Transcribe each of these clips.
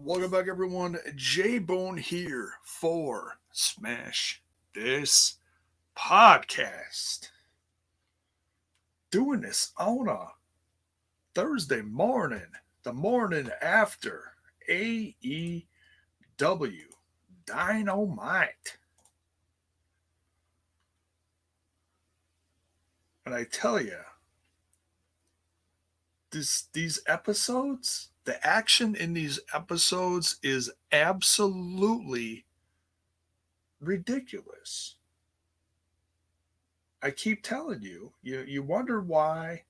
Welcome back, everyone. JAYBONE here for Smash This Podcast. Doing this on a Thursday morning, the morning after AEW Dynamite. And I tell you, these episodes, the action in these episodes is absolutely ridiculous. I keep telling you, you wonder why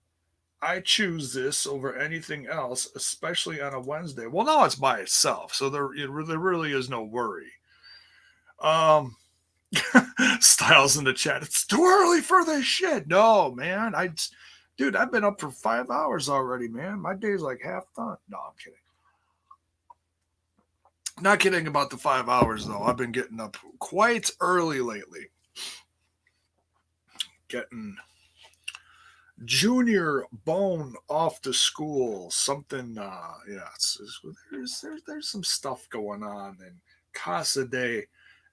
I choose this over anything else, especially on a Wednesday. Well, now it's by itself, so there really is no worry. Styles in the chat, it's too early for this shit. No, man, Dude, I've been up for 5 hours already, man. My day's like half done. No, I'm kidding. Not kidding about the 5 hours, though. I've been getting up quite early lately. Getting Junior Bone off to school. Something, there's some stuff going on in Cassidy,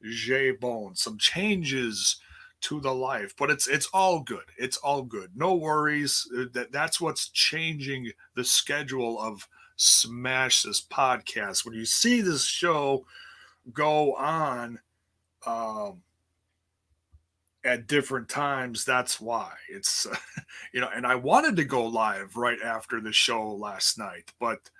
JAYBONE. Some changes to the life, but it's all good. It's all good. No worries. That's what's changing the schedule of Smash This Podcast. When you see this show go on at different times, that's why. It's and I wanted to go live right after the show last night, but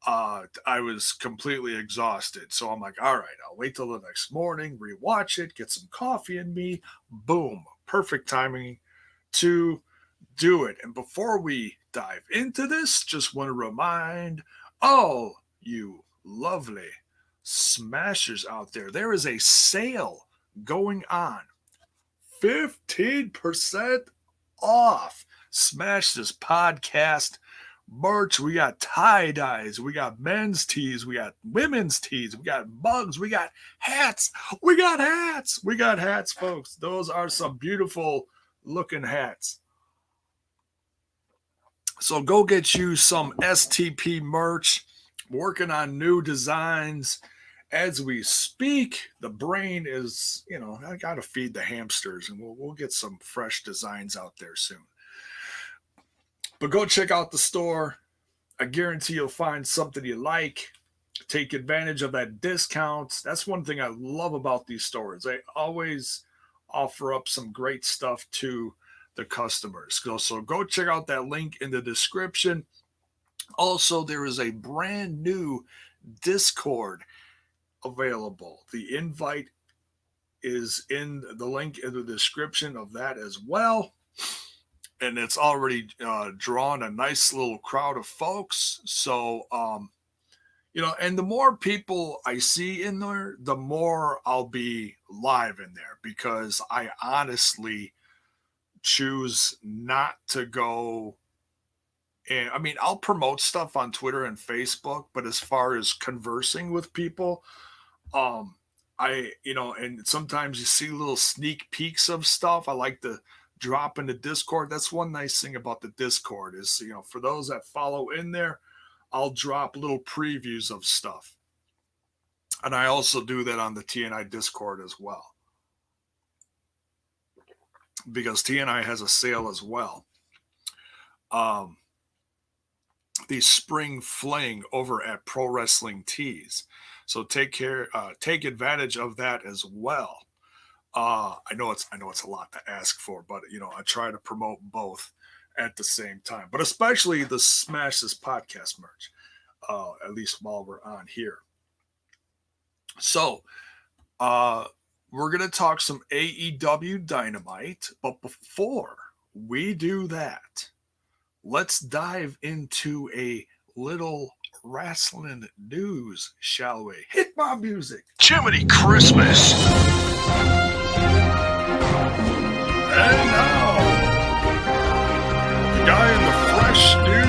I was completely exhausted. So I'm like, all right, I'll wait till the next morning, rewatch it, get some coffee in me. Boom. Perfect timing to do it. And before we dive into this, just want to remind all you lovely smashers out there is a sale going on. 15% off Smash This Podcast merch. We got tie-dyes, we got men's tees, we got women's tees, we got mugs, we got hats, folks. Those are some beautiful looking hats. So go get you some STP merch. Working on new designs as we speak. The brain is, I gotta feed the hamsters, and we'll get some fresh designs out there soon. But go check out the store. I guarantee you'll find something you like. Take advantage of that discount. That's one thing I love about these stores. They always offer up some great stuff to the customers. So go check out that link in the description. Also, there is a brand new Discord available. The invite is in the link in the description of that as well. And it's already drawn a nice little crowd of folks. So, and the more people I see in there, the more I'll be live in there, because I honestly choose not to go. And I mean, I'll promote stuff on Twitter and Facebook, but as far as conversing with people, and sometimes you see little sneak peeks of stuff. I like to drop in the Discord. That's one nice thing about the Discord is, for those that follow in there, I'll drop little previews of stuff. And I also do that on the TNI Discord as well, because TNI has a sale as well. The spring fling over at Pro Wrestling Tees. So take advantage of that as well. I know it's a lot to ask for, but I try to promote both at the same time, but especially the Smash This Podcast merch, at least while we're on here. So, we're going to talk some AEW Dynamite, but before we do that, let's dive into a little wrestling news, shall we? Hit my music. Jiminy Christmas. And now, the guy in the fresh new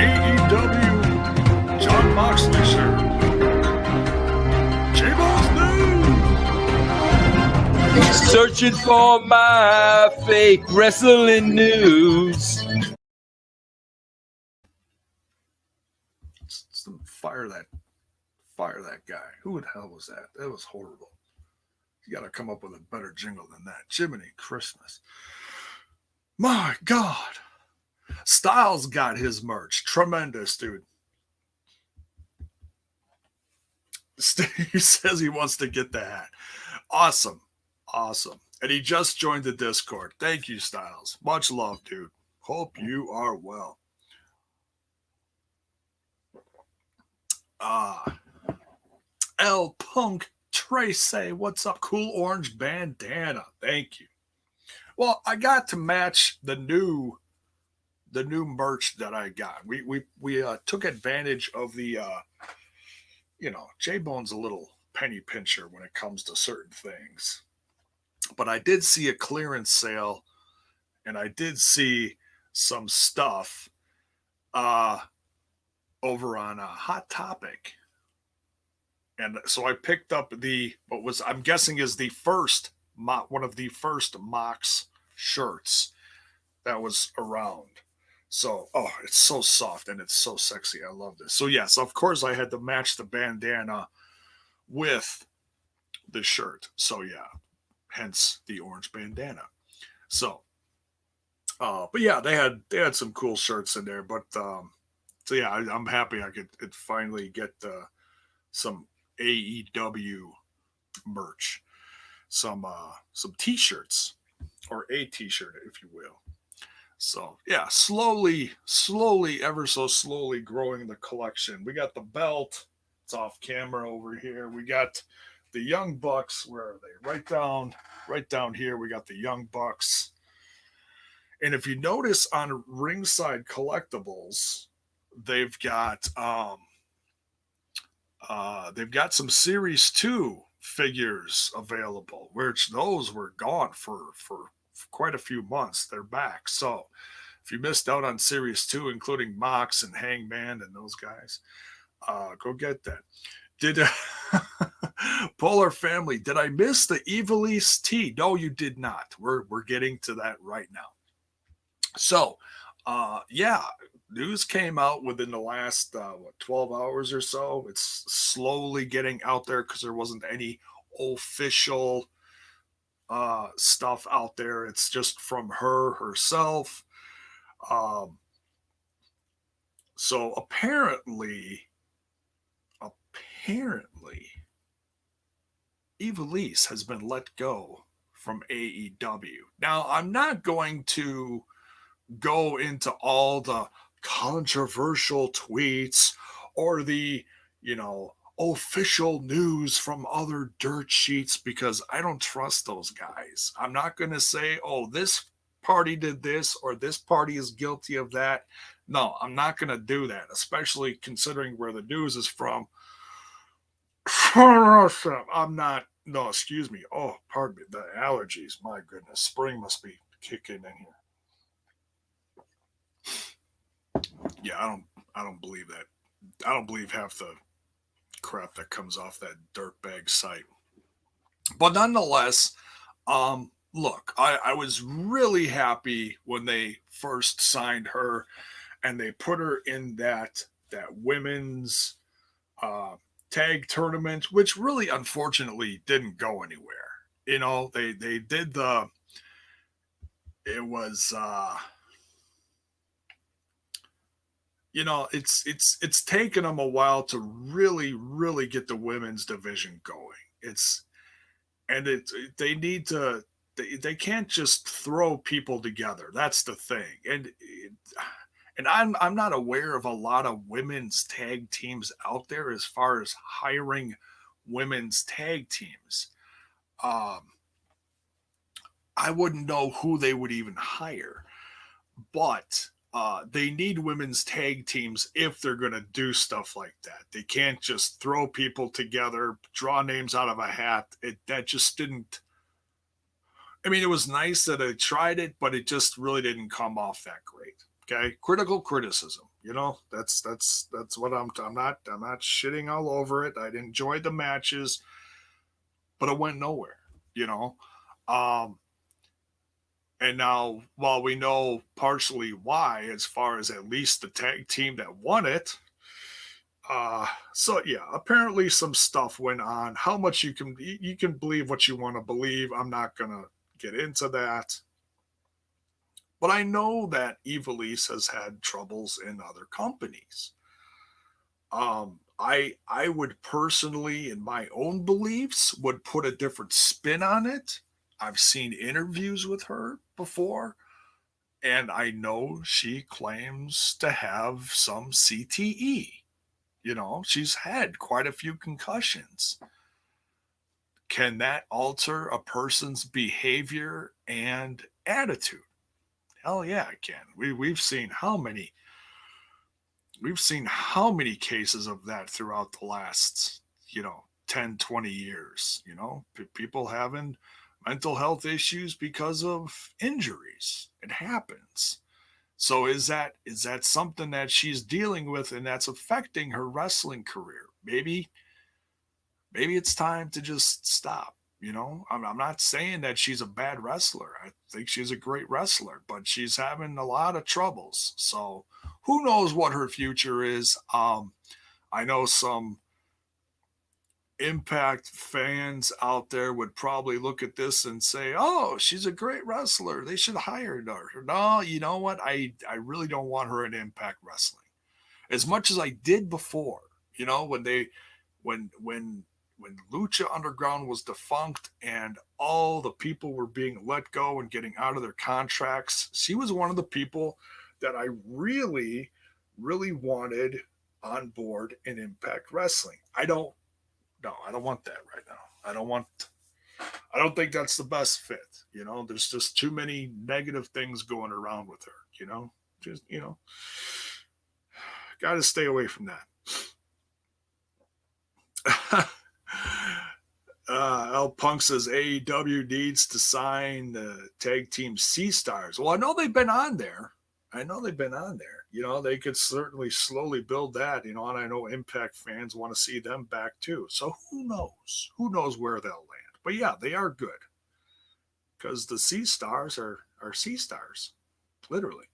AEW John Moxley shirt. JAYBONE's news. Searching for my fake wrestling news. Let's fire that fire that guy. Who the hell was that? That was horrible. You got to come up with a better jingle than that. Jiminy Christmas. My God. Styles got his merch. Tremendous, dude. He says he wants to get the hat. Awesome. Awesome. And he just joined the Discord. Thank you, Styles. Much love, dude. Hope you are well. El Punk Trace, what's up? Cool orange bandana. Thank you. Well, I got to match the new merch that I got. We took advantage of the JAYBONE's a little penny pincher when it comes to certain things. But I did see a clearance sale, and I did see some stuff over on Hot Topic. And so I picked up what was, I'm guessing, is one of the first Mox shirts that was around. So, it's so soft and it's so sexy. I love this. So yes, of course I had to match the bandana with the shirt. So yeah, hence the orange bandana. So, but yeah, they had some cool shirts in there. But so yeah, I'm happy I could finally get some AEW merch, some t-shirts, or a t-shirt, if you will. So yeah, slowly, ever so slowly growing the collection. We got the belt. It's off camera over here. We got the Young Bucks. Where are they? Right down here. We got the Young Bucks. And if you notice on Ringside Collectibles, they've got some Series 2 figures available, which those were gone for quite a few months. They're back. So if you missed out on Series 2, including Mox and Hangman and those guys, go get that. Did Polar Family, did I miss the Evilise tee? No, you did not. We're getting to that right now. So yeah, news came out within the last 12 hours or so. It's slowly getting out there because there wasn't any official stuff out there. It's just from her herself. So apparently Evilise has been let go from AEW. Now, I'm not going to go into all the controversial tweets or the, official news from other dirt sheets, because I don't trust those guys. I'm not going to say, this party did this or this party is guilty of that. No, I'm not going to do that, especially considering where the news is from. I'm not, no, excuse me. Oh, pardon me. The allergies, my goodness. Spring must be kicking in here. Yeah, I don't believe that. I don't believe half the crap that comes off that dirtbag site. But nonetheless, look, I was really happy when they first signed her and they put her in that women's tag tournament, which really unfortunately didn't go anywhere. They did it was it's taken them a while to really get the women's division going. They can't just throw people together. That's the thing. And I'm not aware of a lot of women's tag teams out there as far as hiring women's tag teams. I wouldn't know who they would even hire, but they need women's tag teams if they're going to do stuff like that. They can't just throw people together, draw names out of a hat. That just didn't. I mean, it was nice that I tried it, but it just really didn't come off that great. Okay, critical criticism. That's what I'm not shitting all over it. I enjoyed the matches, but it went nowhere. And now, while we know partially why, as far as at least the tag team that won it, So yeah, apparently some stuff went on. How much you can believe what you want to believe. I'm not gonna get into that. But I know that Evilise has had troubles in other companies. I would personally, in my own beliefs, would put a different spin on it. I've seen interviews with her before, and I know she claims to have some CTE. You know, she's had quite a few concussions. Can that alter a person's behavior and attitude? Hell yeah, it can. We've seen how many cases of that throughout the last, 10, 20 years, people having mental health issues because of injuries. It happens. So is that something that she's dealing with and that's affecting her wrestling career? Maybe it's time to just stop. I'm not saying that she's a bad wrestler. I think she's a great wrestler, but she's having a lot of troubles. So who knows what her future is? I know some Impact fans out there would probably look at this and say, "Oh, she's a great wrestler. They should hire her." No, you know what? I really don't want her in Impact Wrestling as much as I did before. When they when Lucha Underground was defunct and all the people were being let go and getting out of their contracts, she was one of the people that I really, really wanted on board in Impact Wrestling. I don't want that right now. I don't think that's the best fit. There's just too many negative things going around with her, just, got to stay away from that. L Punk says AEW needs to sign the tag team Sea Stars. Well, I know they've been on there. They could certainly slowly build that, and I know Impact fans want to see them back too. So who knows? Who knows where they'll land? But yeah, they are good because the Sea Stars are Sea Stars, literally.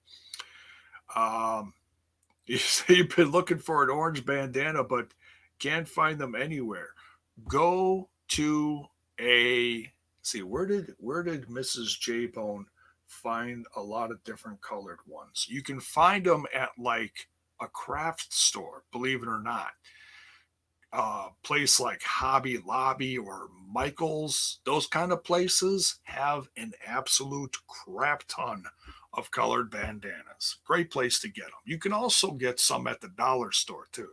You've been looking for an orange bandana, but can't find them anywhere. Go to where did Mrs. JAYBONE find a lot of different colored ones? You can find them at like a craft store, believe it or not. Place like Hobby Lobby or Michael's, those kind of places have an absolute crap ton of colored bandanas. Great place to get them. You can also get some at the dollar store too.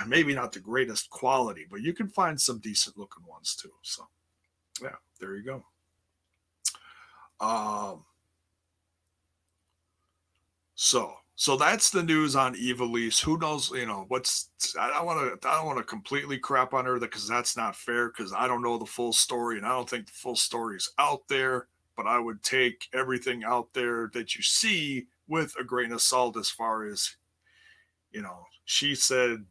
Maybe not the greatest quality, but you can find some decent looking ones too. So, yeah, there you go. So that's the news on Evilise. Who knows? I don't want to completely crap on her because that's not fair. Because I don't know the full story, and I don't think the full story is out there. But I would take everything out there that you see with a grain of salt, as far as she said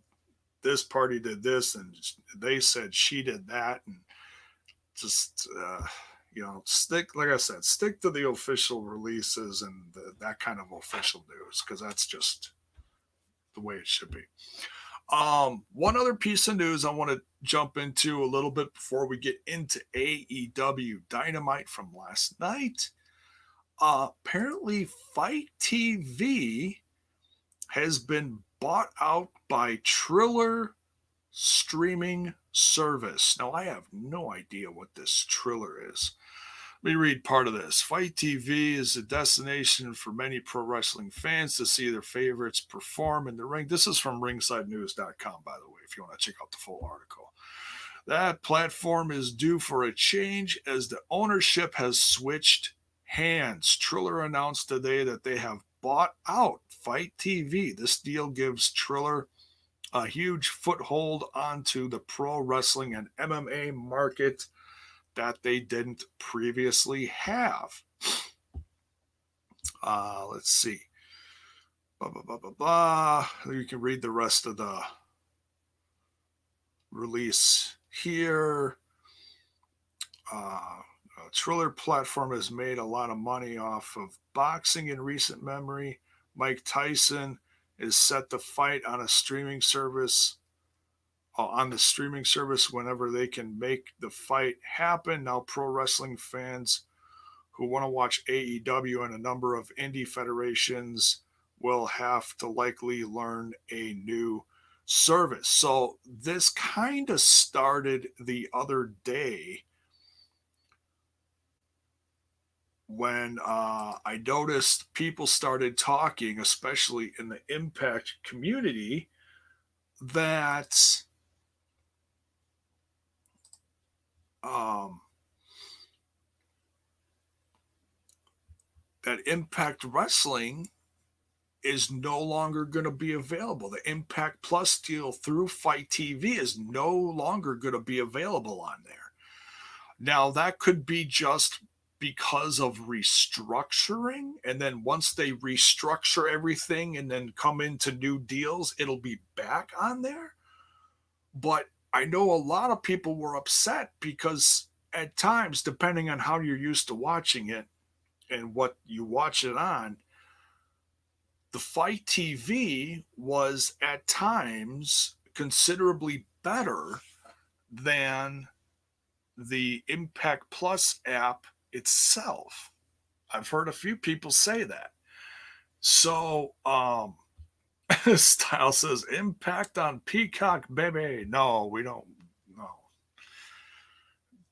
this party did this and they said she did that, and just stick, like I said, stick to the official releases and that kind of official news, because that's just the way it should be. One other piece of news I want to jump into a little bit before we get into AEW Dynamite from last night. Apparently Fight TV has been bought out by Triller streaming service. Now, I have no idea what this Triller is. Let me read part of this. Fight TV is a destination for many pro wrestling fans to see their favorites perform in the ring. This is from ringsidenews.com, by the way, if you want to check out the full article. That platform is due for a change as the ownership has switched hands. Triller announced today that they have bought out Fight TV. This deal gives Triller a huge foothold onto the pro wrestling and MMA market that they didn't previously have. Let's see. You can read the rest of the release here. Triller platform has made a lot of money off of boxing in recent memory. Mike Tyson is set to fight on a streaming service, on the streaming service whenever they can make the fight happen. Now, pro wrestling fans who want to watch AEW and a number of indie federations will have to likely learn a new service. So this kind of started the other day when I noticed people started talking, especially in the Impact community, that that Impact Wrestling is no longer going to be available. The Impact Plus deal through Fight TV is no longer going to be available on there. Now, that could be just because of restructuring, and then once they restructure everything and then come into new deals, it'll be back on there. But I know a lot of people were upset because at times, depending on how you're used to watching it and what you watch it on, the Fight TV was at times considerably better than the Impact Plus app itself. I've heard a few people say that. So, Style says, Impact on Peacock, baby. No, we don't.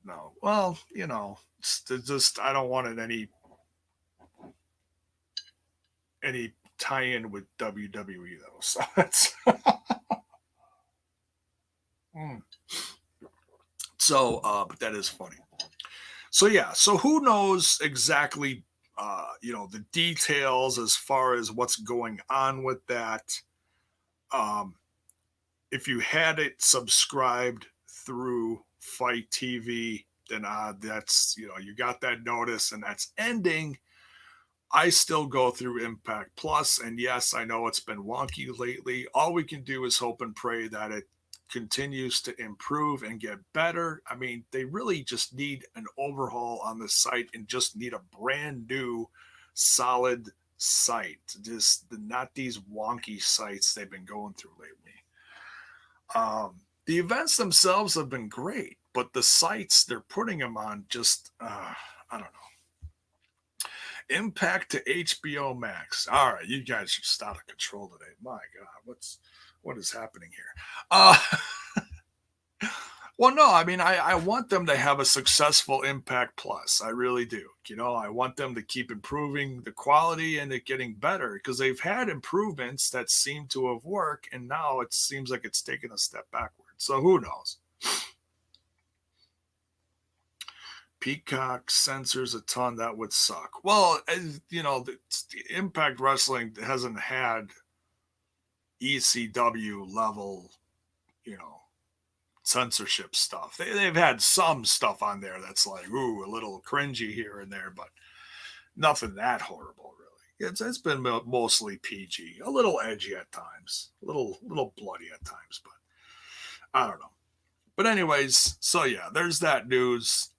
No. Well, it's just, I don't want it any tie-in with WWE, though. So that's... So, but that is funny. So yeah, so who knows exactly, the details as far as what's going on with that. If you had it subscribed through Fight TV, then that's, you got that notice and that's ending. I still go through Impact Plus, and yes, I know it's been wonky lately. All we can do is hope and pray that it continues to improve and get better. I mean, they really just need an overhaul on the site and just need a brand new, solid site. Just not these wonky sites they've been going through lately. The events themselves have been great, but the sites they're putting them on just, I don't know. Impact to HBO Max. All right, you guys are just out of control today. My God, what is happening here? Well, no, I mean, I want them to have a successful Impact Plus. I really do. I want them to keep improving the quality and it getting better because they've had improvements that seem to have worked, and now it seems like it's taken a step backward. So who knows? Peacock censors a ton. That would suck. Well, the Impact Wrestling hasn't had ECW level, censorship stuff. They've had some stuff on there that's like, ooh, a little cringy here and there, but nothing that horrible, really. It's been mostly PG, a little edgy at times, a little bloody at times, but I don't know. But anyways, so yeah, there's that news.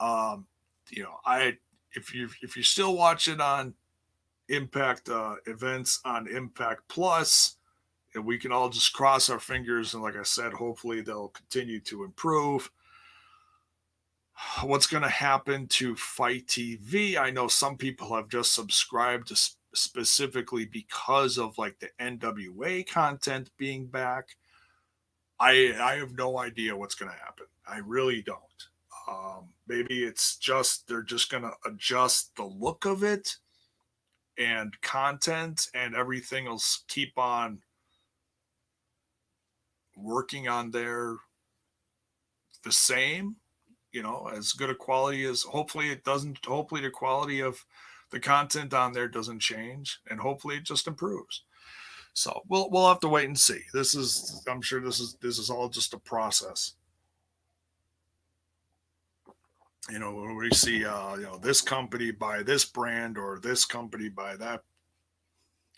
If you're still watching on Impact events on Impact Plus, and we can all just cross our fingers, and like I said, hopefully they'll continue to improve. What's going to happen to Fight TV? I know some people have just subscribed to specifically because of like the NWA content being back. I have no idea what's going to happen. I really don't. Maybe it's just they're just going to adjust the look of it, and content and everything will keep on working on the same, as good a quality as hopefully the quality of the content on there doesn't change, and hopefully it just improves. So we'll have to wait and see. I'm sure this is all just a process. When we see this company buy this brand or this company buy that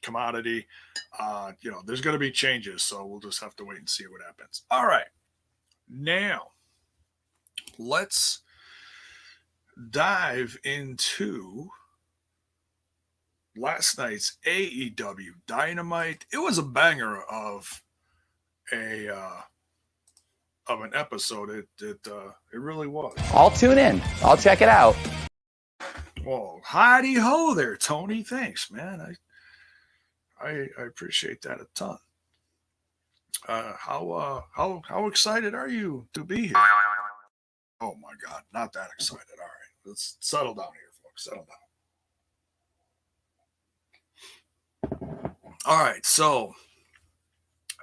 commodity, there's going to be changes. So we'll just have to wait and see what happens. All right. Now, let's dive into last night's AEW Dynamite. It was a banger of an episode. It really was. I'll tune in. I'll check it out. Well, howdy ho there, Tony. Thanks, man. I appreciate that a ton. How excited are you to be here? Oh my God, not that excited. All right, let's settle down here, folks. Settle down. All right, so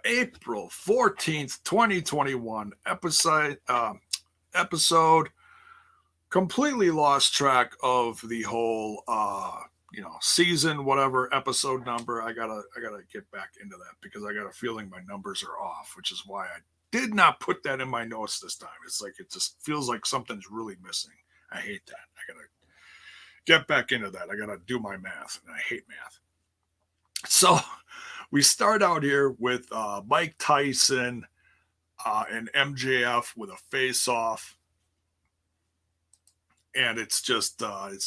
April 14th, 2021 episode. Completely lost track of the whole season, whatever episode number. I gotta get back into that because I got a feeling my numbers are off, which is why I did not put that in my notes this time. It's like it just feels like something's really missing. I hate that. I gotta get back into that. I gotta do my math, and I hate math. So we start out here with Mike Tyson and MJF with a face-off. And it's just a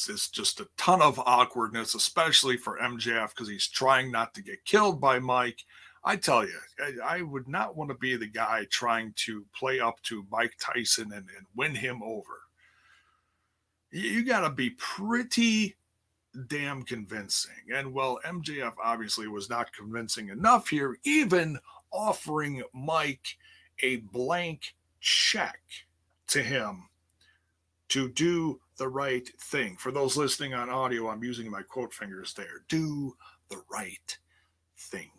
ton of awkwardness, especially for MJF because he's trying not to get killed by Mike. I tell you, I would not want to be the guy trying to play up to Mike Tyson and win him over. You got to be pretty damn convincing. And well, MJF obviously was not convincing enough here, even offering Mike a blank check to him to do the right thing. For those listening on audio, I'm using my quote fingers there. Do the right thing.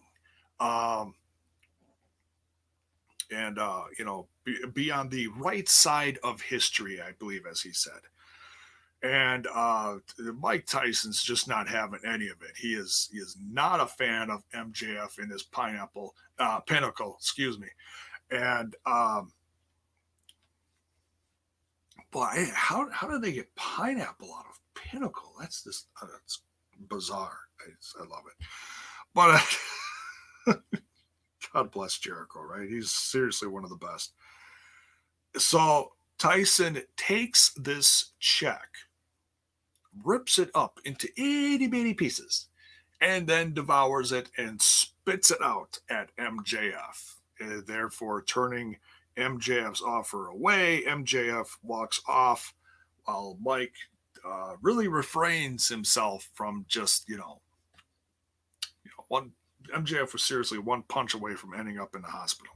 Be on the right side of history, I believe, as he said. And Mike Tyson's just not having any of it. He is not a fan of MJF in his pinnacle, And but how do they get pineapple out of Pinnacle? That's bizarre. I love it. But God bless Jericho, right? He's seriously one of the best. So Tyson takes this check, rips it up into itty bitty pieces, and then devours it and spits it out at MJF, therefore turning MJF's offer away. MJF walks off while Mike really refrains himself from just, one. MJF was seriously one punch away from ending up in the hospital.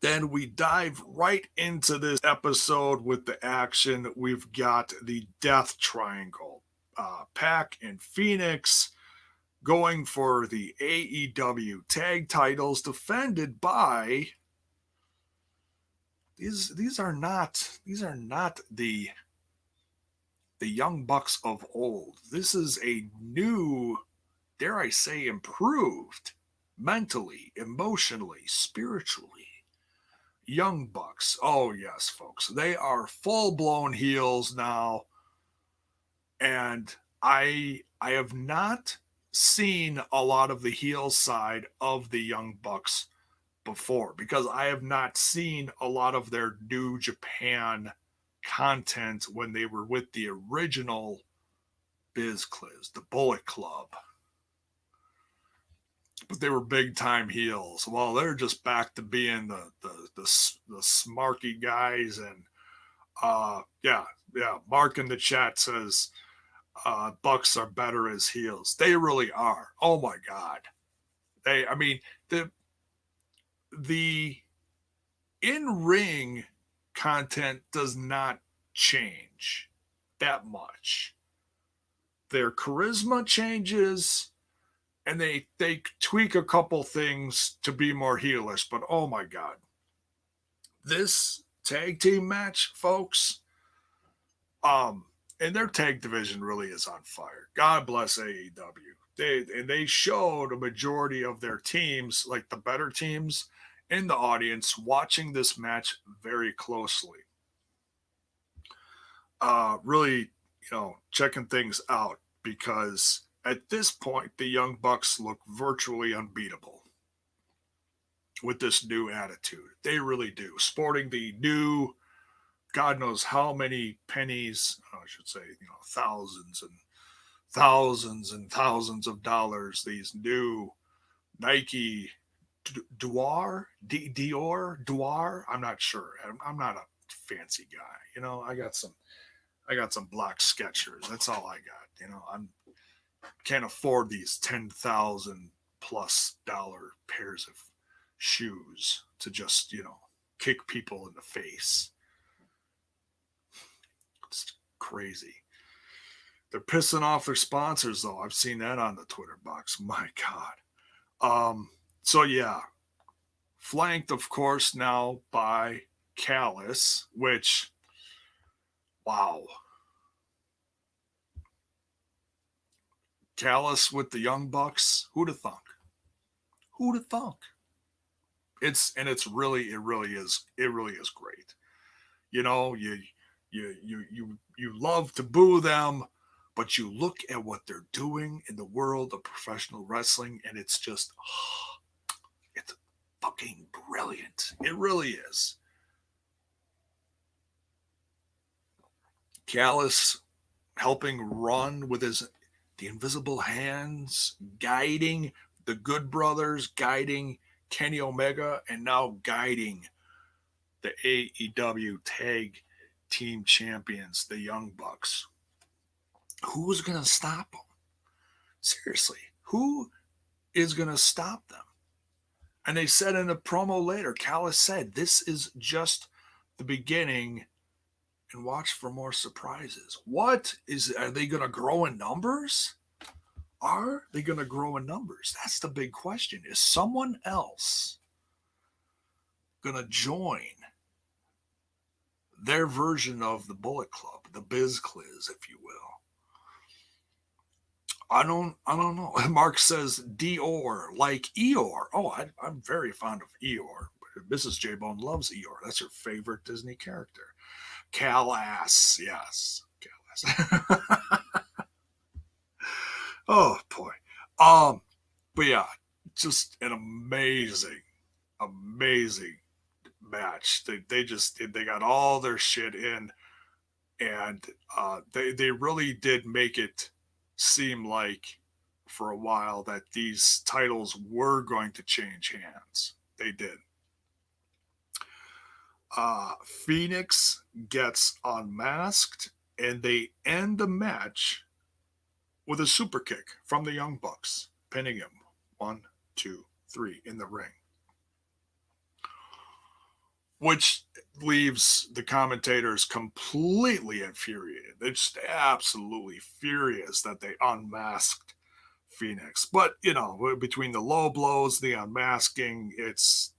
Then we dive right into this episode with the action. We've got the Death Triangle, Pac and Fenix going for the AEW tag titles, defended by these are not the Young Bucks of old. This is a new, dare I say, improved mentally, emotionally, spiritually Young Bucks. Oh yes, folks, they are full-blown heels now, and I have not seen a lot of the heel side of the Young Bucks before because I have not seen a lot of their New Japan content when they were with the original BizCliz, the Bullet Club. But they were big time heels. Well, they're just back to being the smarky guys. And Mark in the chat says Bucks are better as heels. They really are. Oh my God. The in-ring content does not change that much. Their charisma changes and they tweak a couple things to be more heelish, but oh my God. This tag team match, folks, and their tag division really is on fire. God bless AEW. They showed a majority of their teams, like the better teams in the audience, watching this match very closely. Really, checking things out because at this point, the Young Bucks look virtually unbeatable with this new attitude. They really do. Sporting the new, God knows how many pennies, should say, thousands and thousands and thousands of dollars. These new Nike Dior. I'm not sure. I'm not a fancy guy. I got some block Skechers. That's all I got. I'm can't afford these $10,000+ pairs of shoes to just kick people in the face. It's crazy. They're pissing off their sponsors, though. I've seen that on the Twitter box. My God. So yeah, flanked, of course, now by Callis, which, wow. Callis with the Young Bucks. Who'd have thunk? Who'd have thunk? It really is great. You love to boo them, but you look at what they're doing in the world of professional wrestling, and it's just, it's fucking brilliant. It really is. Callis helping run with the invisible hands, guiding the Good Brothers, guiding Kenny Omega, and now guiding the AEW Tag Team Champions, the Young Bucks. Who's going to stop them? Seriously, who is going to stop them? And they said in a promo later, Callis said, this is just the beginning, and watch for more surprises. Are they going to grow in numbers? Are they going to grow in numbers? That's the big question. Is someone else going to join their version of the Bullet Club, the Biz Cliz, if you will? I don't know. Mark says Dior, like Eeyore. Oh, I'm very fond of Eeyore. Mrs. JAYBONE loves Eeyore. That's her favorite Disney character. Callis, yes, Callis. Oh boy. But yeah, just an amazing match. They got all their shit in, and they really did make it seem like for a while that these titles were going to change hands. They did. Fenix gets unmasked, and they end the match with a super kick from the Young Bucks, pinning him 1, 2, 3 in the ring, which leaves the commentators completely infuriated. They're just absolutely furious that they unmasked Fenix. But, between the low blows, the unmasking, it's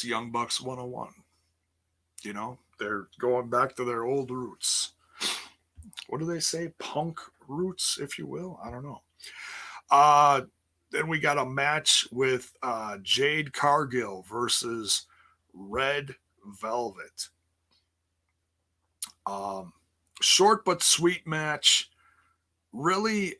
Young Bucks 101. They're going back to their old roots. What do they say? Punk roots, if you will? I don't know. Then we got a match with Jade Cargill versus Red Velvett. Short but sweet match. Really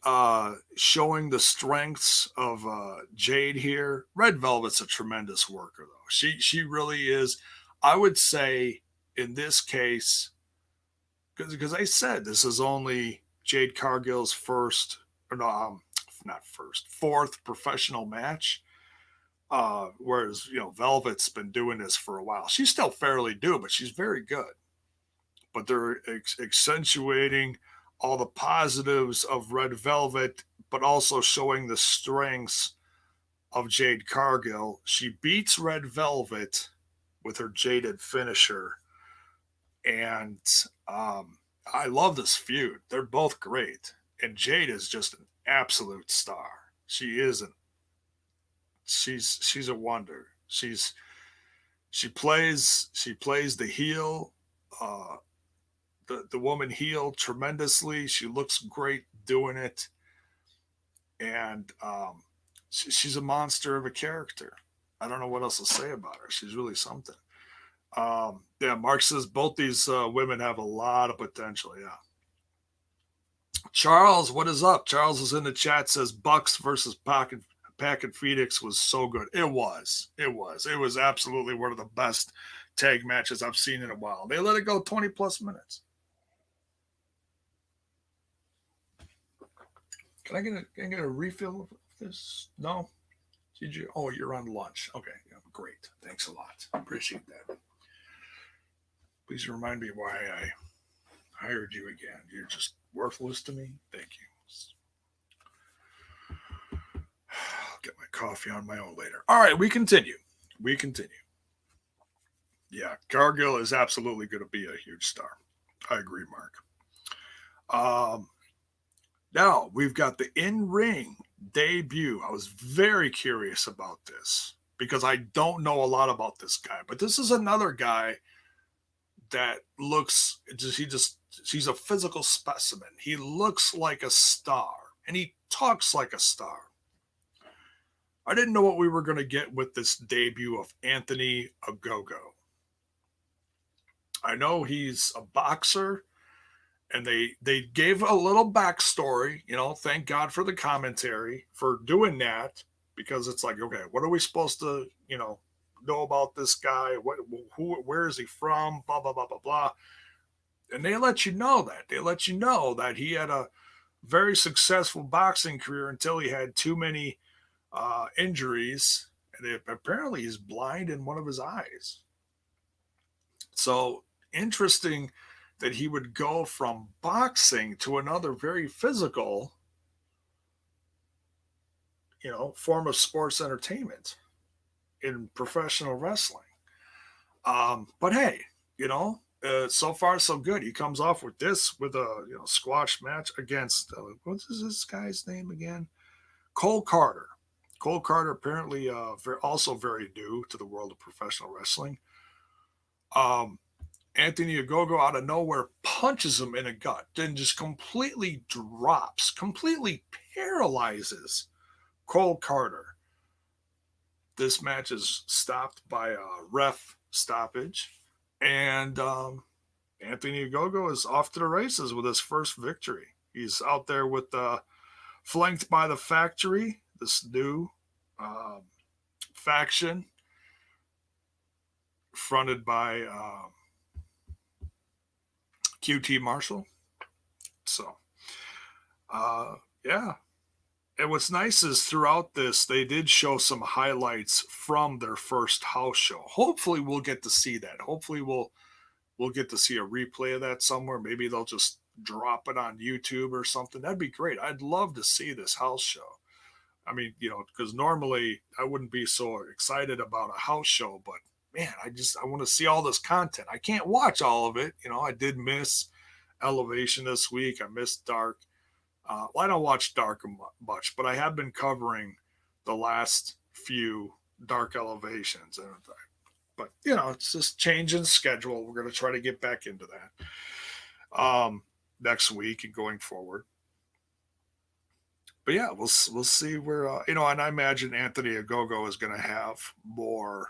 showing the strengths of Jade here. Red Velvet's a tremendous worker, though. She really is. I would say in this case, because I said this is only Jade Cargill's fourth professional match. Whereas, Velvet's been doing this for a while. She's still fairly new, but she's very good. But they're accentuating all the positives of Red Velvet, but also showing the strengths of Jade Cargill. She beats Red Velvet with her jaded finisher. And I love this feud. They're both great. And Jade is just an absolute star. She's a wonder. She plays the heel, the woman heel tremendously. She looks great doing it. And she's a monster of a character. I don't know what else to say about her. She's really something. Mark says both these women have a lot of potential. Yeah. Charles, what is up? Charles is in the chat, says Bucks versus Pac and Fenix was so good. It was absolutely one of the best tag matches I've seen in a while. They let it go 20 plus minutes. Can I get a refill of this? No? Did you? Oh, you're on lunch. Okay, yeah, great. Thanks a lot. Appreciate that. Please remind me why I hired you again. You're just worthless to me. Thank you. I'll get my coffee on my own later. All right, we continue. Yeah, Cargill is absolutely going to be a huge star. I agree, Mark. Now we've got the in-ring debut. I was very curious about this because I don't know a lot about this guy, but this is another guy that looks he's a physical specimen. He looks like a star and he talks like a star. I didn't know what we were going to get with this debut of Anthony Ogogo. I know he's a boxer, and they gave a little backstory. Thank God for the commentary for doing that, because it's like, okay, what are we supposed to, know about this guy? Where is he from? Blah, blah, blah, blah, blah. And they let you know that. They let you know that he had a very successful boxing career until he had too many injuries, and apparently he's blind in one of his eyes. So interesting that he would go from boxing to another very physical, form of sports entertainment in professional wrestling. But hey, so far so good. He comes off with a squash match against what's this guy's name again? Cole Carter. Cole Carter apparently also very new to the world of professional wrestling. Anthony Ogogo out of nowhere punches him in the gut, then just completely paralyzes Cole Carter. This match is stopped by a ref stoppage, and Anthony Ogogo is off to the races with his first victory. He's out there with flanked by the Factory, this new faction fronted by QT Marshall. So, yeah. And what's nice is throughout this, they did show some highlights from their first house show. Hopefully we'll get to see that. Hopefully we'll get to see a replay of that somewhere. Maybe they'll just drop it on YouTube or something. That'd be great. I'd love to see this house show. I mean, because normally I wouldn't be so excited about a house show, but man, I want to see all this content. I can't watch all of it. I did miss Elevation this week. I missed Dark. Well, I don't watch Dark much, but I have been covering the last few Dark Elevations. But, it's just changing schedule. We're going to try to get back into that next week and going forward. But yeah, we'll see where, and I imagine Anthony Ogogo is going to have more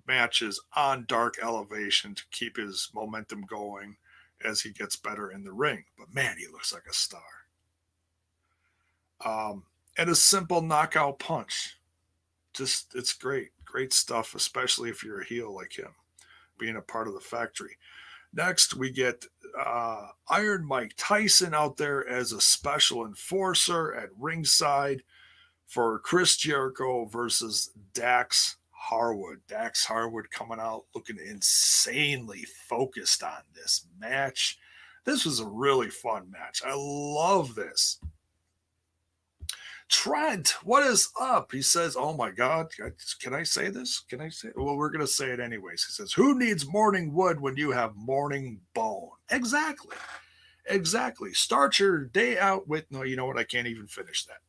matches on Dark Elevation to keep his momentum going as he gets better in the ring. But man, he looks like a star. And a simple knockout punch. Just, it's great. Great stuff, especially if you're a heel like him, being a part of the Factory. Next, we get Iron Mike Tyson out there as a special enforcer at ringside for Chris Jericho versus Dax Harwood. Dax Harwood coming out looking insanely focused on this match. This was a really fun match. I love this. Trent, what is up? He says, oh my God, can I say this? Can I say it? Well, we're going to say it anyways. He says, who needs morning wood when you have morning bone? Exactly. Start your day out with, no, you know what? I can't even finish that.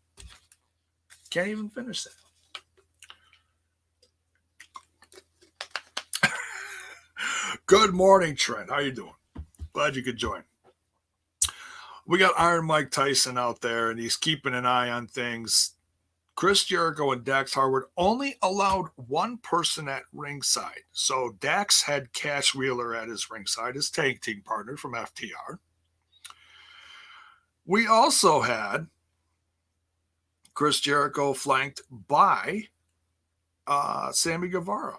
Good morning, Trent. How you doing? Glad you could join. We got Iron Mike Tyson out there, and he's keeping an eye on things. Chris Jericho and Dax Harwood only allowed one person at ringside. So Dax had Cash Wheeler at his ringside, his tag team partner from FTR. We also had Chris Jericho flanked by Sammy Guevara.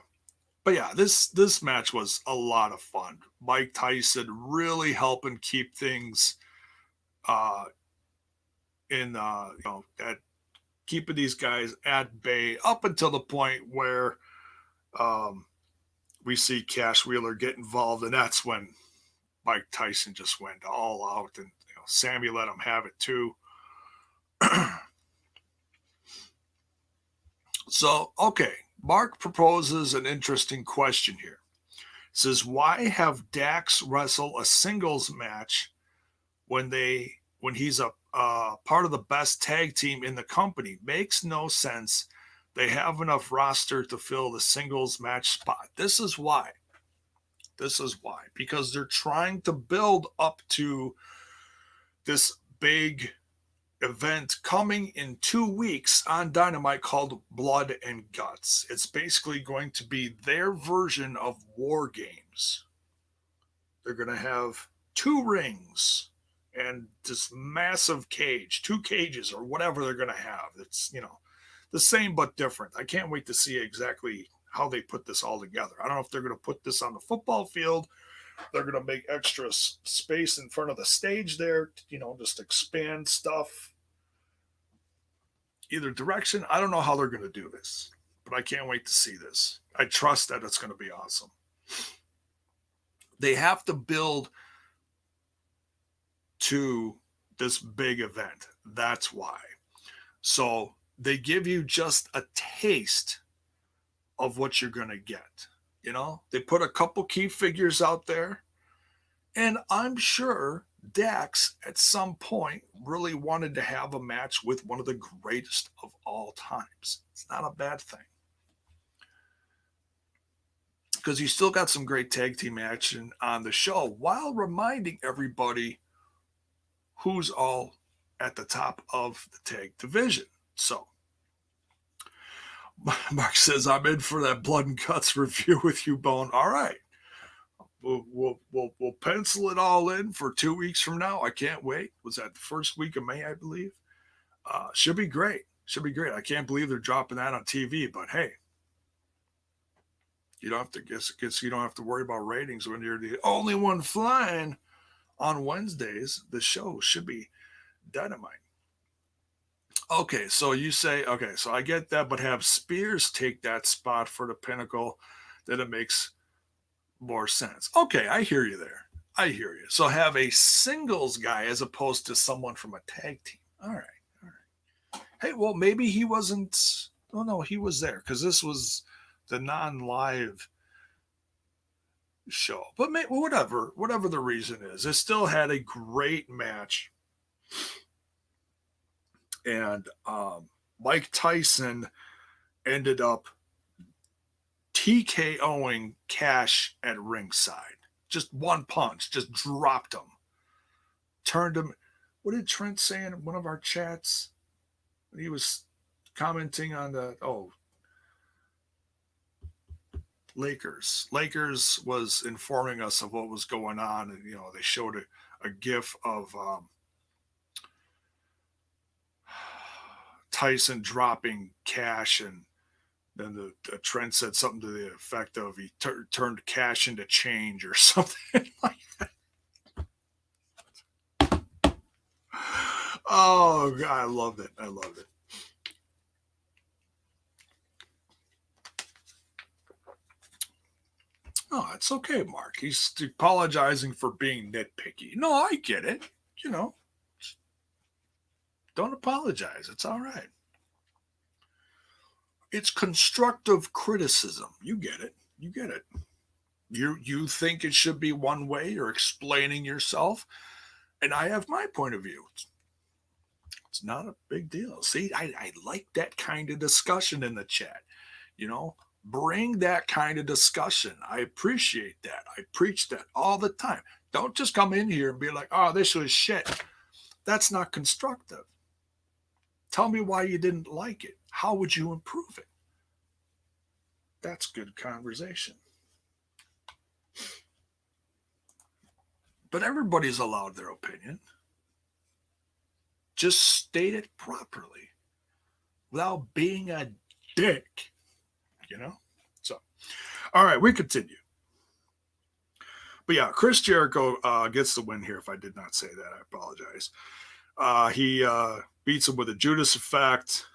But yeah, this match was a lot of fun. Mike Tyson really helping keep things in at keeping these guys at bay up until the point where we see Cash Wheeler get involved, and that's when Mike Tyson just went all out, and Sammy let him have it too. So, okay, Mark proposes an interesting question here. He says, why have Dax wrestle a singles match when he's a part of the best tag team in the company? Makes no sense. They have enough roster to fill the singles match spot. This is why. Because they're trying to build up to this big event coming in 2 weeks on Dynamite called Blood and Guts. It's basically going to be their version of War Games. They're going to have 2 rings and this massive cage, 2 cages or whatever they're going to have. It's, the same but different. I can't wait to see exactly how they put this all together. I don't know if they're going to put this on the football field. They're going to make extra space in front of the stage there, just expand stuff. Either direction. I don't know how they're going to do this, but I can't wait to see this. I trust that it's going to be awesome. They have to build to this big event. That's why. So they give you just a taste of what you're going to get. They put a couple key figures out there, and I'm sure Dax at some point really wanted to have a match with one of the greatest of all times. It's not a bad thing, because you still got some great tag team action on the show while reminding everybody who's all at the top of the tag division. So Mark says, I'm in for that Blood and Guts review with you, Bone. All right. We'll pencil it all in for 2 weeks from now. I can't wait. Was that the first week of May, I believe? Should be great. I can't believe they're dropping that on TV, but hey, you don't have to guess you don't have to worry about ratings when you're the only one flying on Wednesdays. The show should be dynamite. Okay, so you say, okay, so I get that, but have Spears take that spot for the Pinnacle, then it makes more sense. Okay, I hear you there. So have a singles guy as opposed to someone from a tag team. All right. Hey, well, maybe he wasn't. Oh, no, he was there because this was the non-live show. But whatever the reason is, it still had a great match. And Mike Tyson ended up TKOing Cash at ringside. Just one punch, just dropped him. Turned him. What did Trent say in one of our chats? He was commenting on the Lakers. Lakers was informing us of what was going on, and they showed a GIF of Tyson dropping Cash, and then the Trent said something to the effect of he turned Cash into change or something like that. Oh, God, I loved it. Oh, it's okay, Mark. He's apologizing for being nitpicky. No, I get it. Don't apologize. It's all right. It's constructive criticism. You get it. You think it should be one way. You're explaining yourself. And I have my point of view. It's not a big deal. See, I like that kind of discussion in the chat. Bring that kind of discussion. I appreciate that. I preach that all the time. Don't just come in here and be like, oh, this was shit. That's not constructive. Tell me why you didn't like it. How would you improve it? That's good conversation. But everybody's allowed their opinion. Just state it properly without being a dick, So All right, we continue. But yeah, Chris Jericho gets the win here. If I did not say that, I apologize. He beats him with a Judas effect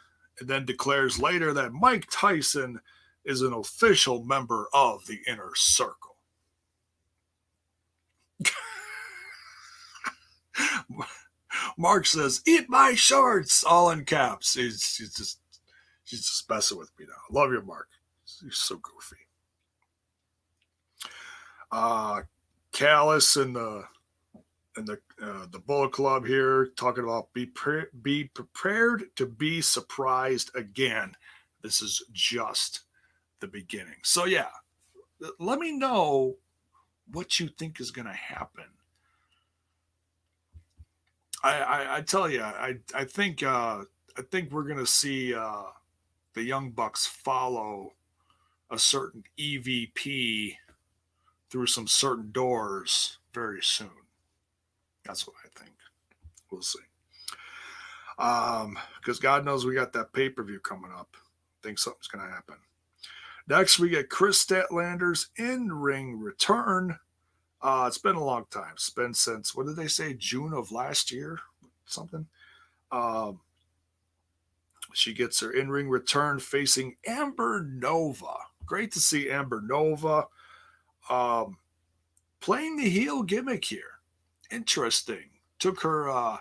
and then declares later that Mike Tyson is an official member of the Inner Circle. Mark says, "Eat my shorts," all in caps. She's just messing with me now. Love you, Mark. You're so goofy. Callis and the Bullet Club here talking about be prepared to be surprised again. This is just the beginning. So yeah, let me know what you think is going to happen. I tell you, I think we're going to see the Young Bucks follow a certain EVP through some certain doors very soon. That's what I think. We'll see. Because God knows we got that pay-per-view coming up. I think something's going to happen. Next, we get Kris Statlander's in-ring return. It's been a long time. It's been since, what did they say, June of last year? Something. She gets her in-ring return facing Amber Nova. Great to see Amber Nova playing the heel gimmick here. Interesting. Took her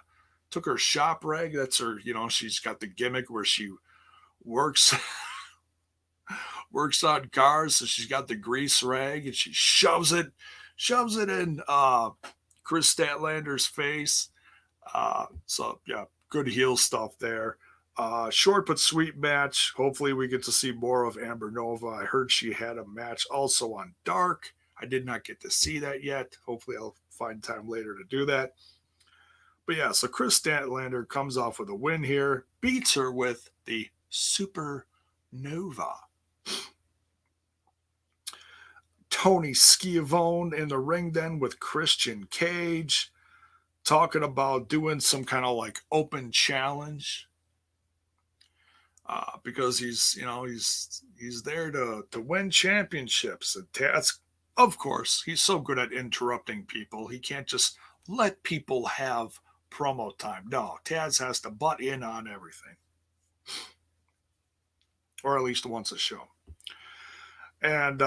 shop rag. That's her, she's got the gimmick where she works on cars. So she's got the grease rag and she shoves it in Kris Statlander's face. So yeah, good heel stuff there. Short but sweet match. Hopefully we get to see more of Amber Nova. I heard she had a match also on Dark. I did not get to see that yet. Hopefully I'll find time later to do that. But yeah, so Kris Statlander comes off with a win here. Beats her with the Supernova. Tony Schiavone in the ring then with Christian Cage. Talking about doing some kind of like open challenge. Because he's there to win championships. And Taz, of course, he's so good at interrupting people. He can't just let people have promo time. No, Taz has to butt in on everything. Or at least once a show. And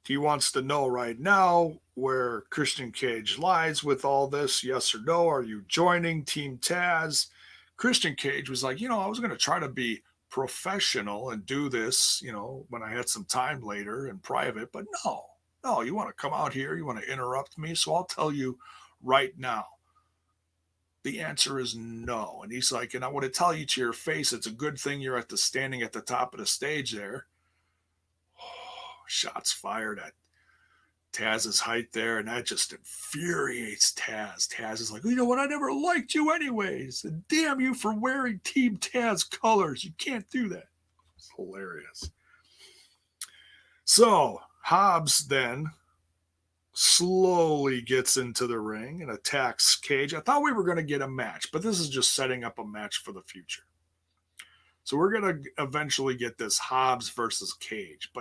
he wants to know right now where Christian Cage lies with all this. Yes or no? Are you joining Team Taz? Christian Cage was like, I was going to try to be professional and do this, when I had some time later in private. But no, you want to come out here, you want to interrupt me. So I'll tell you right now. The answer is no. And he's like, and I want to tell you to your face, it's a good thing you're standing at the top of the stage there. Shots fired at Taz's height there, and that just infuriates Taz. Taz is like, you know what? I never liked you anyways. And damn you for wearing Team Taz colors. You can't do that. It's hilarious. So Hobbs then slowly gets into the ring and attacks Cage. I thought we were going to get a match, but this is just setting up a match for the future. So we're going to eventually get this Hobbs versus Cage,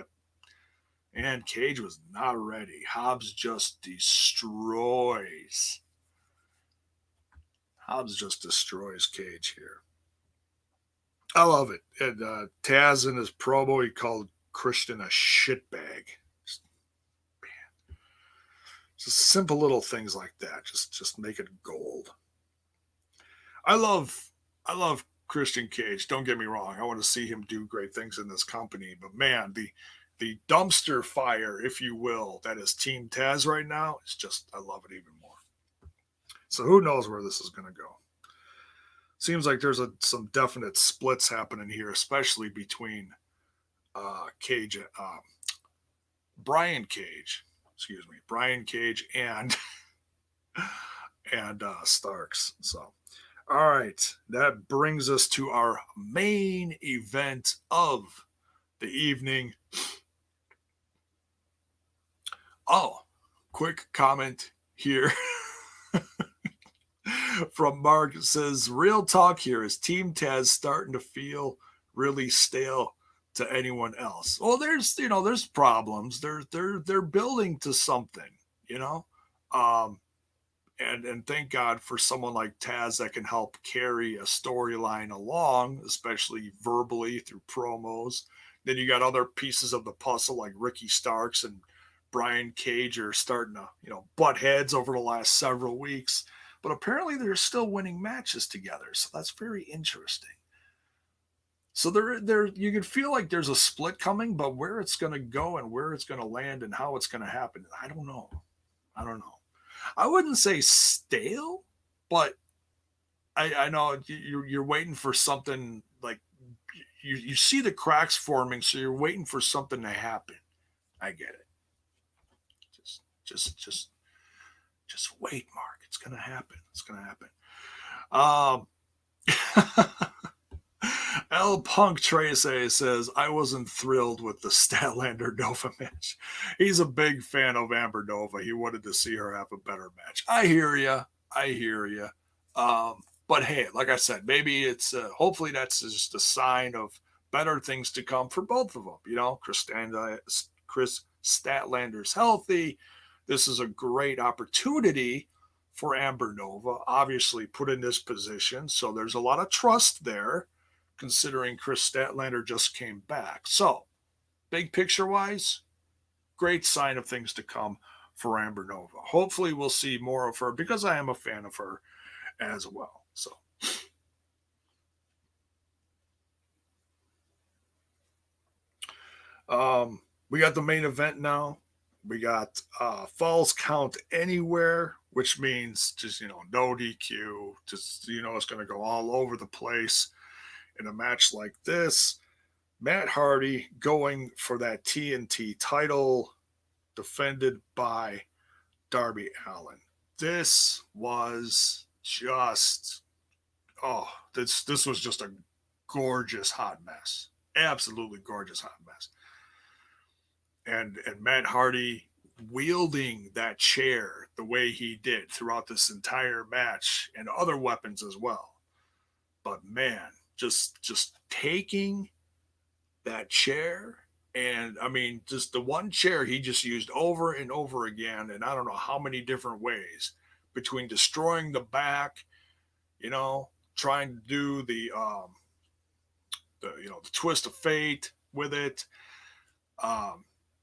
and Cage was not ready. Hobbs just destroys. Cage here. I love it. And Taz in his promo, he called Christian a shitbag. Just simple little things like that. Just make it gold. I love Christian Cage. Don't get me wrong. I want to see him do great things in this company. But man, the dumpster fire, if you will, that is Team Taz right now, is just, I love it even more. So who knows where this is going to go. Seems like there's some definite splits happening here, especially between Cage, Brian Cage and Starks. So, all right, that brings us to our main event of the evening. Oh, quick comment here from Mark. It says, real talk here, is Team Taz starting to feel really stale? to anyone else. Well, there's problems. They're building to something, you know. And thank God for someone like Taz that can help carry a storyline along, especially verbally through promos. Then you got other pieces of the puzzle like Ricky Starks and Brian Cage are starting to, butt heads over the last several weeks. But apparently they're still winning matches together. So that's very interesting. So there you can feel like there's a split coming, but where it's going to go and where it's going to land and how it's going to happen, I don't know. I wouldn't say stale, but I know you're waiting for something like you see the cracks forming, so you're waiting for something to happen. I get it. Just wait, Mark. It's gonna happen. It's gonna happen. El Punk Tracy says, I wasn't thrilled with the Statlander Nova match. He's a big fan of Amber Nova. He wanted to see her have a better match. I hear you. But hey, like I said, maybe it's hopefully that's just a sign of better things to come for both of them. Kris Statlander's healthy. This is a great opportunity for Amber Nova, obviously put in this position. So there's a lot of trust there, considering Kris Statlander just came back. So, big picture-wise, great sign of things to come for Amber Nova. Hopefully we'll see more of her because I am a fan of her as well. So, we got the main event now. We got Falls Count Anywhere, which means just, no DQ. Just, it's going to go all over the place. In a match like this, Matt Hardy going for that TNT title, defended by Darby Allin. This was just, this was just a gorgeous hot mess. Absolutely gorgeous hot mess. And Matt Hardy wielding that chair the way he did throughout this entire match and other weapons as well. But man, just taking that chair, and I mean, just the one chair he just used over and over again, and I don't know how many different ways, between destroying the back, trying to do the twist of fate with it.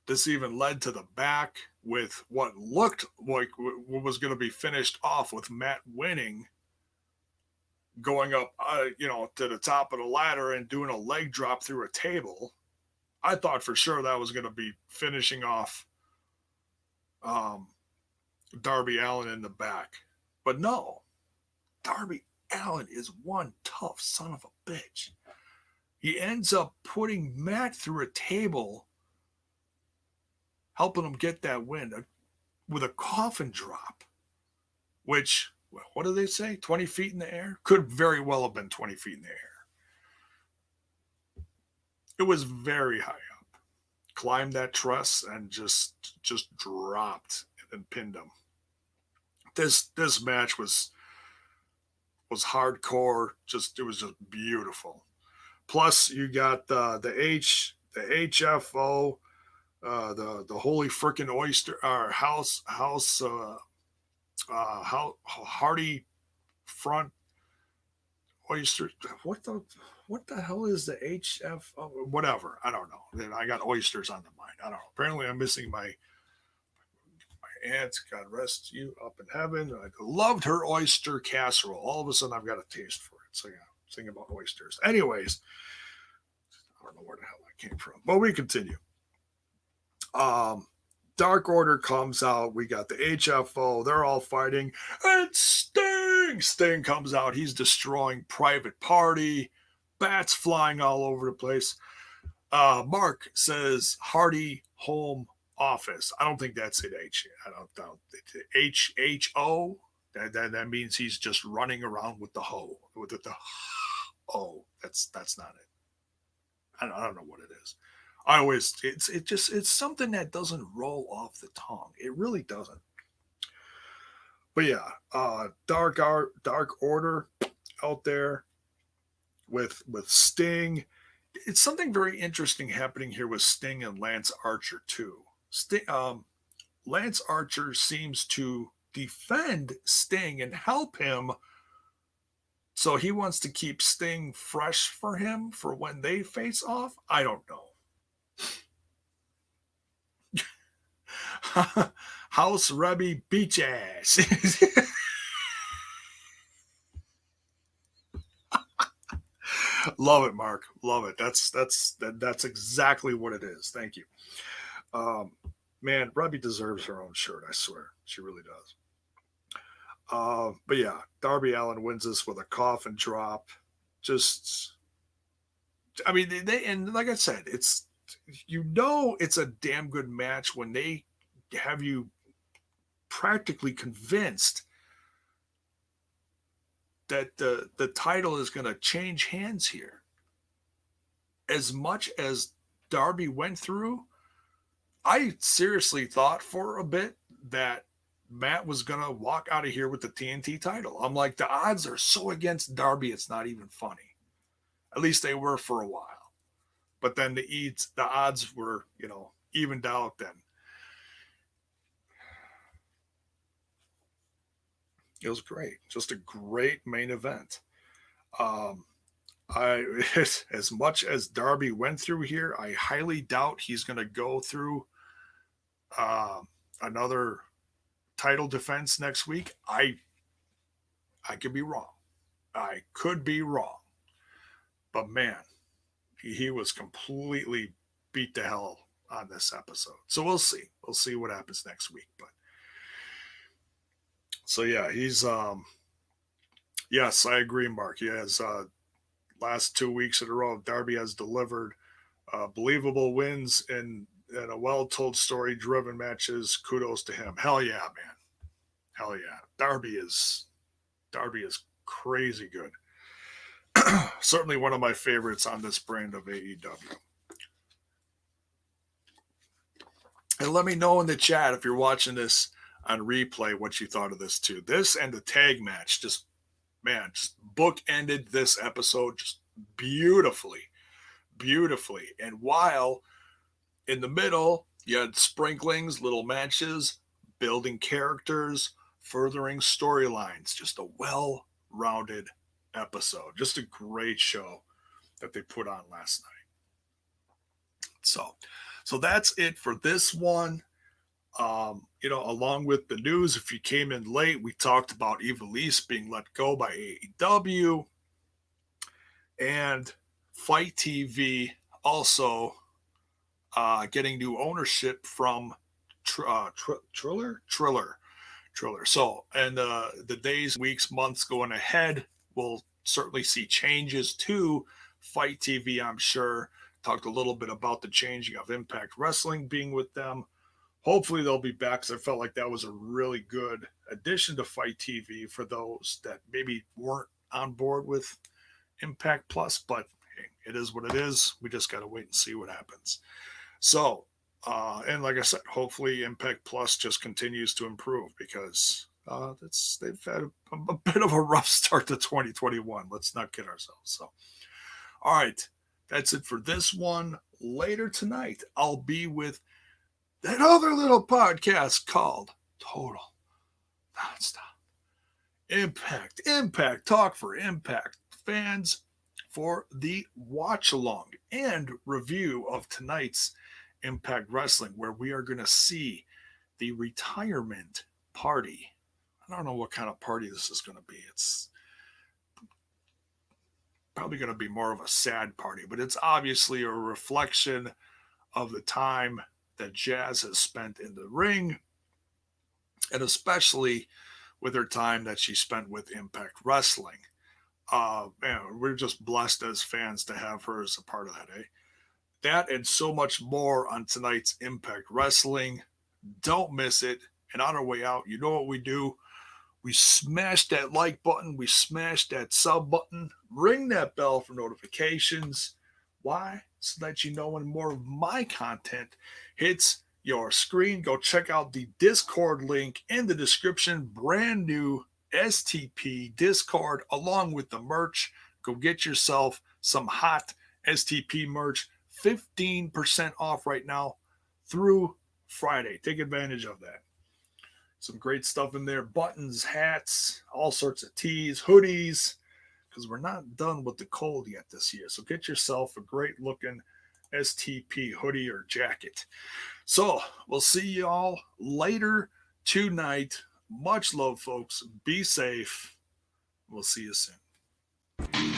This even led to the back with what looked like what was going to be finished off with Matt winning, going up, to the top of the ladder and doing a leg drop through a table. I thought for sure that was going to be finishing off Darby Allin in the back. But no, Darby Allin is one tough son of a bitch. He ends up putting Matt through a table, helping him get that win with a coffin drop, which, what do they say? 20 feet in the air? Could very well have been 20 feet in the air. It was very high up. Climbed that truss and just dropped and pinned him. This match was hardcore. It was just beautiful. Plus, you got the HFO, the holy frickin' oyster, or house Hardy front oyster. What the hell is the HF? Whatever. I don't know. I got oysters on the mind. I don't know. Apparently, I'm missing my aunt. God rest you up in heaven. I loved her oyster casserole. All of a sudden, I've got a taste for it. So yeah, thinking about oysters. Anyways, I don't know where the hell that came from, but we continue. Dark Order comes out. We got the HFO. They're all fighting. And Sting comes out. He's destroying Private Party. Bats flying all over the place. Mark says Hardy Home Office. I don't think that's it. HHO. That means he's just running around with the hoe. That's not it. I don't know what it is. It's something that doesn't roll off the tongue. It really doesn't. But yeah, Dark Order out there with Sting it's something very interesting happening here with Sting and Lance Archer too. Lance Archer seems to defend Sting and help him. So he wants to keep Sting fresh for him for when they face off. I don't know. House Rebby beach ass. Love it, Mark. Love it. That's exactly what it is. Thank you. Man, Rebby deserves her own shirt. I swear, she really does. But yeah, Darby Allin wins this with a coffin drop. Just, I mean, they and like I said, it's it's a damn good match when they have you practically convinced that the title is going to change hands here. As much as Darby went through, I seriously thought for a bit that Matt was going to walk out of here with the TNT title. I'm like, the odds are so against Darby, it's not even funny. At least they were for a while. But then the odds were, evened out then. It was great. Just a great main event. As much as Darby went through here, I highly doubt he's going to go through another title defense next week. I could be wrong. I could be wrong. But man, he was completely beat to hell on this episode. So we'll see. We'll see what happens next week. But so yeah, he's yes, I agree, Mark. He has last 2 weeks in a row, Darby has delivered believable wins in a well-told story driven matches. Kudos to him. Hell yeah, man. Hell yeah. Darby is crazy good. Certainly one of my favorites on this brand of AEW. And let me know in the chat if you're watching this on replay what you thought of this too. This and the tag match just bookended this episode just beautifully. And while in the middle you had sprinklings, little matches, building characters, furthering storylines, just a well-rounded episode. Just a great show that they put on last night. So that's it for this one. Along with the news, if you came in late, we talked about Ivelisse being let go by AEW, and Fight TV also getting new ownership from Triller. So, and the days, weeks, months going ahead, we'll certainly see changes to Fight TV, I'm sure. Talked a little bit about the changing of Impact Wrestling being with them. Hopefully they'll be back, because I felt like that was a really good addition to Fight TV for those that maybe weren't on board with Impact Plus. But hey, it is what it is. We just got to wait and see what happens. So, and like I said, hopefully Impact Plus just continues to improve, because they've had a bit of a rough start to 2021. Let's not kid ourselves. So, all right, that's it for this one. Later tonight, I'll be with that other little podcast called Total Nonstop Impact Talk for Impact fans, for the watch along and review of tonight's Impact Wrestling, where we are going to see the retirement party. I don't know what kind of party this is going to be. It's probably going to be more of a sad party, but it's obviously a reflection of the time that Jazz has spent in the ring, and especially with her time that she spent with Impact Wrestling. We're just blessed as fans to have her as a part of that, eh? That and so much more on tonight's Impact Wrestling. Don't miss it. And on our way out, you know what we do. We smash that like button. We smash that sub button. Ring that bell for notifications. Why? So that you know when more of my content hits your screen. Go check out the Discord link in the description. Brand new STP Discord along with the merch. Go get yourself some hot STP merch, 15% off right now through Friday. Take advantage of that. Some great stuff in there. Buttons, hats, all sorts of tees, hoodies, because we're not done with the cold yet this year. So get yourself a great looking STP hoodie or jacket. So we'll see y'all later tonight. Much love, folks. Be safe. We'll see you soon.